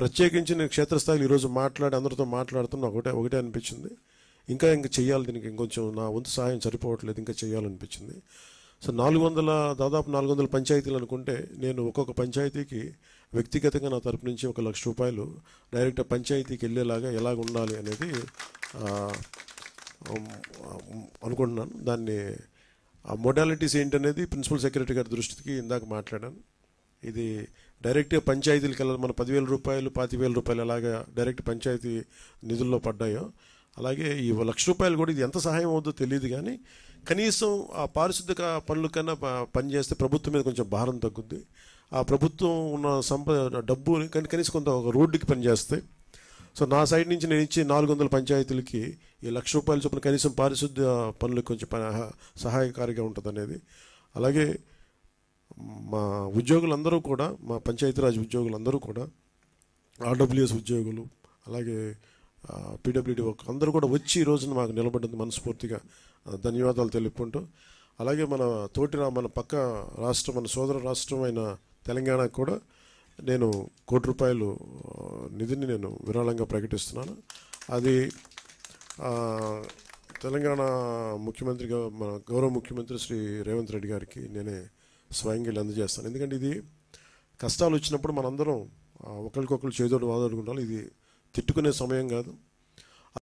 ప్రత్యేకించి నేను క్షేత్రస్థాయిలో ఈరోజు అందరితో మాట్లాడుతున్నా ఒకటే అనిపించింది, ఇంకా చెయ్యాలి, దీనికి ఇంకొంచెం నా వంతు సహాయం సరిపోవట్లేదు, ఇంకా చేయాలనిపించింది. సో దాదాపు 400 పంచాయతీలు అనుకుంటే నేను ఒక్కొక్క పంచాయతీకి వ్యక్తిగతంగా నా తరపు నుంచి 1 లక్ష రూపాయలు డైరెక్ట్ పంచాయతీకి వెళ్ళేలాగా ఎలాగ ఉండాలి అనేది అనుకుంటున్నాను. దాన్ని ఆ మొడాలిటీస్ ఏంటనేది ప్రిన్సిపల్ సెక్రటరీ గారి దృష్టికి ఇందాక మాట్లాడాను. ఇది డైరెక్ట్గా పంచాయతీలకు వెళ్ళాలి. మన 10,000 రూపాయలు 25,000 రూపాయలు ఎలాగా డైరెక్ట్ పంచాయతీ నిధుల్లో పడ్డాయో అలాగే ఈ 1 లక్ష రూపాయలు కూడా ఇది ఎంత సహాయం అవుతుందో తెలియదు, కానీ కనీసం ఆ పారిశుద్ధ్య పనుల కన్నా పనిచేస్తే ప్రభుత్వం మీద కొంచెం భారం తగ్గుద్ది. ఆ ప్రభుత్వం ఉన్న డబ్బు కనీసం కొంత ఒక రోడ్డుకి పనిచేస్తాయి. సో నా సైడ్ నుంచి నేను ఇచ్చే 400 పంచాయతీలకి ఈ 1 లక్ష రూపాయల చొప్పున కనీసం పారిశుద్ధ్య పనులకు కొంచెం సహాయకారిగా ఉంటుంది అనేది. అలాగే మా ఉద్యోగులందరూ కూడా, మా పంచాయతీరాజ్ ఉద్యోగులందరూ కూడా, ఆర్డబ్ల్యూఎస్ ఉద్యోగులు, అలాగే పీడబ్ల్యూడీ అందరూ కూడా వచ్చి ఈ రోజున మాకు నిలబడ్డందుకు మనస్ఫూర్తిగా ధన్యవాదాలు తెలుపుకుంటూ, అలాగే మన పక్క రాష్ట్రం, మన సోదర రాష్ట్రమైన తెలంగాణకు కూడా నేను ₹1 నిధిని నేను విరాళంగా ప్రకటిస్తున్నాను. అది తెలంగాణ ముఖ్యమంత్రిగా మన గౌరవ ముఖ్యమంత్రి శ్రీ రేవంత్ రెడ్డి గారికి నేనే స్వయంగా అందజేస్తాను. ఎందుకంటే ఇది కష్టాలు వచ్చినప్పుడు మనందరం ఒకరికొకరు చేదోడు వాదోడుకుంటాం. ఇది తిట్టుకునే సమయం కాదు.